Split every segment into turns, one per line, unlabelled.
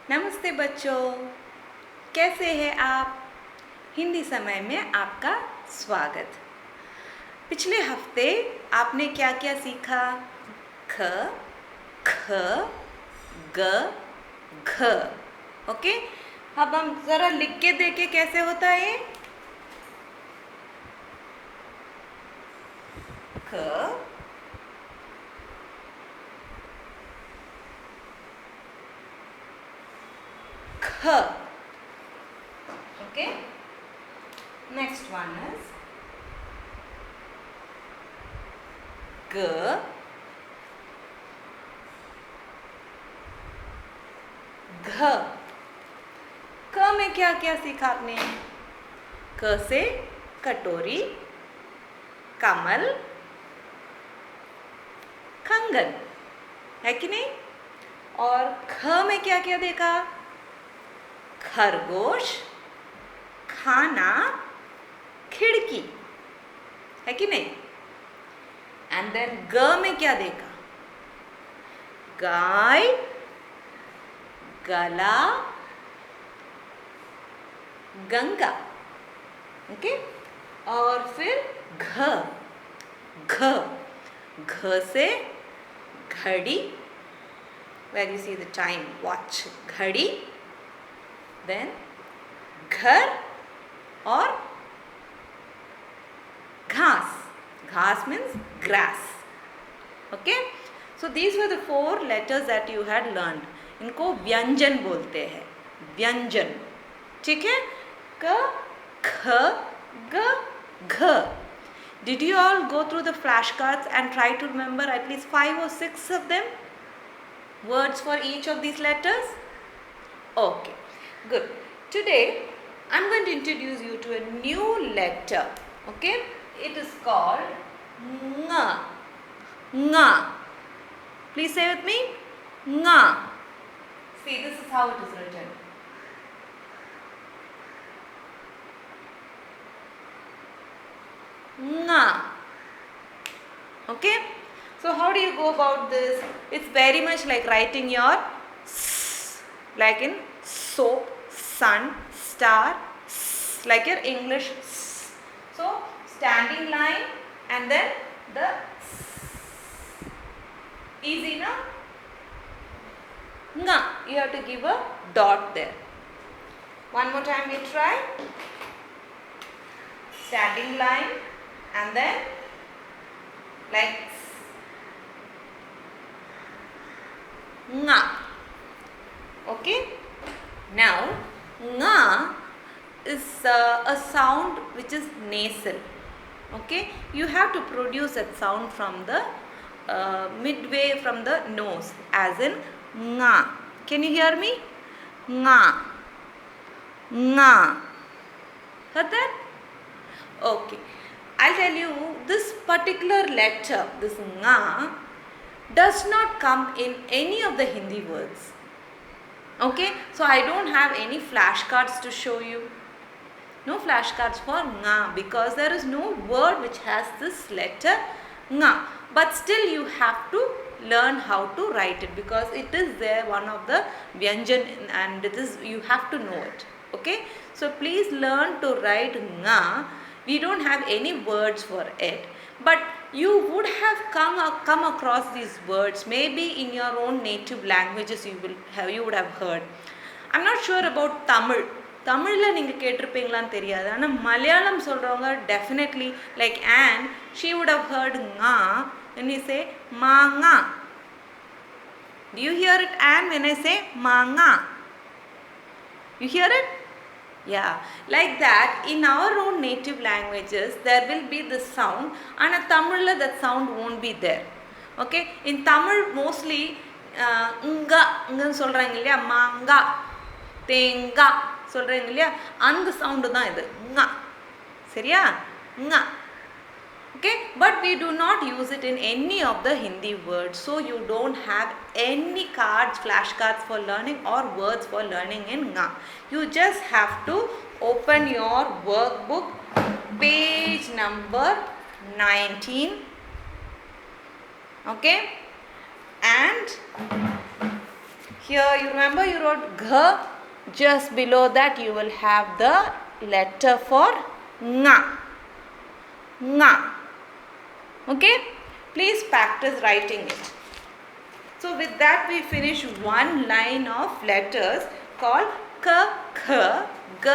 नमस्ते बच्चों, कैसे हैं आप? हिंदी समय में आपका स्वागत। पिछले हफ्ते आपने क्या क्या सीखा? ख, ख, ग, घ। ओके, अब हम ज़रा लिख के देखें कैसे होता है ये। ख, ख। Okay, next one is g, घ। क में क्या क्या सीखा आपने? क से कटोरी, कमल, कंगन, है कि नहीं? और ख में क्या क्या देखा? खरगोश, खाना, खिड़की, है कि नहीं? एंड देन ग में क्या देखा? गाय, गला, गंगा। ओके, और फिर घ, घ, घ से घड़ी, where you see the time, watch, घड़ी, then घर और घास, घास means grass. Okay, so these were the 4 letters that you had learned. इनको व्यंजन बोलते हैं, व्यंजन, ठीक है? क, ख, ग, घ. Did you all go through the flashcards and try to remember at least 5 or 6 of them? Words for each of these letters? Okay, good. Today, I'm going to introduce you to a new letter. Okay, it is called ng. Ng. Please say with me, ng. See, this is how it is written. Ng. Okay, so how do you go about this? It's very much like writing your s, like in soap, sun, star, s, like your English s. So standing line and then the s. Easy, no? Nga. You have to give a dot there. One more time we try. Standing line and then like nga. Okay, now nga is a sound which is nasal. Okay, you have to produce that sound from the midway from the nose, as in nga. Can you hear me? Nga, nga. Heard that? Okay, I'll tell you, this particular letter, this nga, does not come in any of the Hindi words. Okay, so I don't have any flashcards to show you. No flashcards for nga because there is no word which has this letter nga. But still you have to learn how to write it because it is there, one of the vyanjan, and it is, you have to know it. Okay, so please learn to write nga. We don't have any words for it, but you would have come across these words maybe in your own native languages. You would have heard. I'm not sure about Tamil. தமிழில் நீங்கள் கேட்டிருப்பீங்களான்னு தெரியாது. ஆனால் மலையாளம் சொல்கிறவங்க definitely, like Anne, she would have heard nga when we say manga. Do you hear it, Anne, when I say manga? You hear it? Yeah, like that in our own native languages there will be this sound, and in Tamil that sound won't be there. Okay, in Tamil mostly nga சொல்றாங்க இல்லையா, மாங்கா, தேங்கா சொல்றாங்க இல்லையா, அந்த sound தான் இது nga. சரியா? nga. Okay, but we do not use it in any of the Hindi words, so you don't have any cards, flashcards for learning or words for learning in nga. You just have to open your workbook, page number 19. Okay, and Here you remember you wrote gh, just below that you will have the letter for nga. Nga. Okay, please practice writing it. So with that we finish one line of letters called k, kh, g,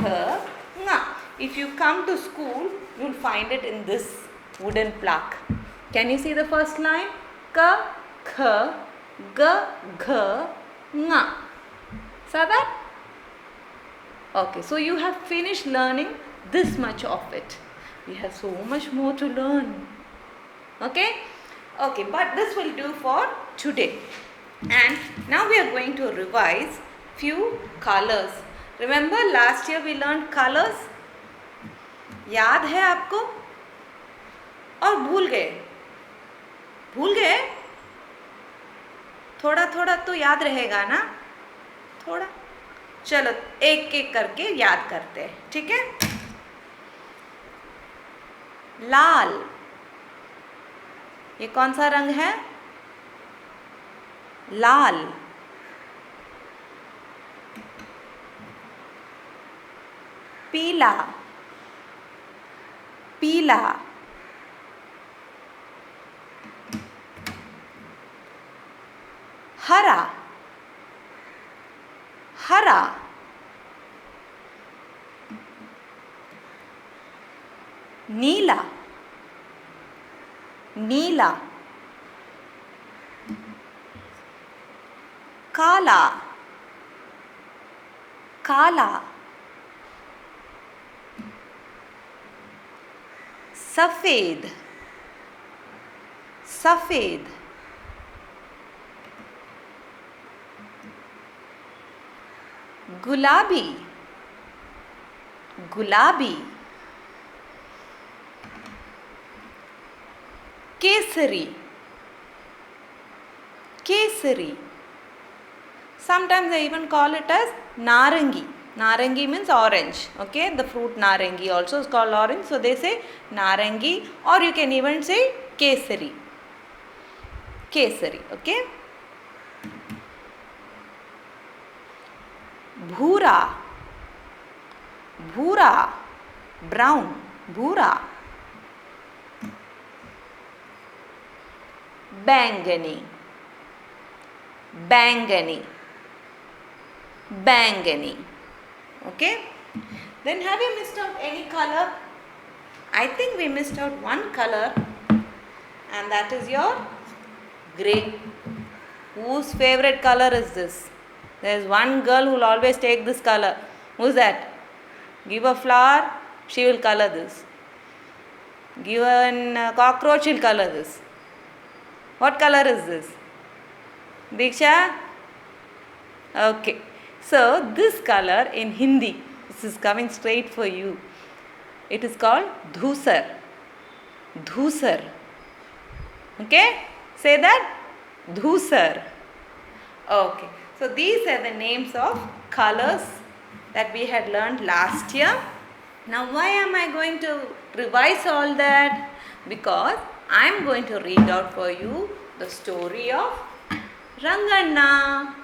gh, nga. If you come to school, you will find it in this wooden plaque. Can you see the first line? K, kh, g, gh, nga. Saw that? Okay, so you have finished learning this much of it. We have so much more to learn. Okay? Okay, but this will do for today. And now we are going to revise few colors. Remember last year we learned colors? याद है आपको? और भूल गए? भूल गए? थोड़ा थोड़ा तो याद रहेगा ना? थोड़ा? चलो एक एक करके याद करते हैं, ठीक है? लाल, ये कौन सा रंग है? लाल। पीला, पीला। हरा, हरा। नीला, नीला। काला, काला। सफेद, सफेद। गुलाबी, गुलाबी। Kesari, Kesari. Sometimes I even call it as narangi. Narangi means orange. Okay, the fruit narangi also is called orange. So they say narangi, or you can even say kesari. Kesari. Okay. Bhura, bhura, brown, bhura. Bangani, bangani, bangani. Okay, then have you missed out any color? I think we missed out one color, and that is your grey. Whose favorite color is this? There is one girl who will always take this color. Who's that? Give a flower, she will color this. Give a cockroach, she'll color this. What color is this? Diksha? Okay. So this color in Hindi, this is coming straight for you. It is called dhusar. Dhusar. Okay? Say that. Dhusar. Okay. So these are the names of colors that we had learned last year. Now why am I going to revise all that? Because I am going to read out for you the story of Ranganna.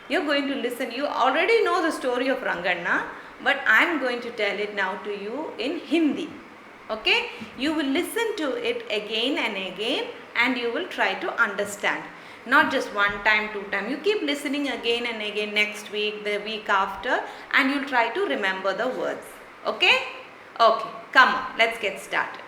You are going to listen. You already know the story of Ranganna, but I am going to tell it now to you in Hindi. Okay? You will listen to it again and again, and you will try to understand. Not just one time, two time. You keep listening again and again next week, the week after, and you'll try to remember the words. Okay? Okay. Come on. Let's get started.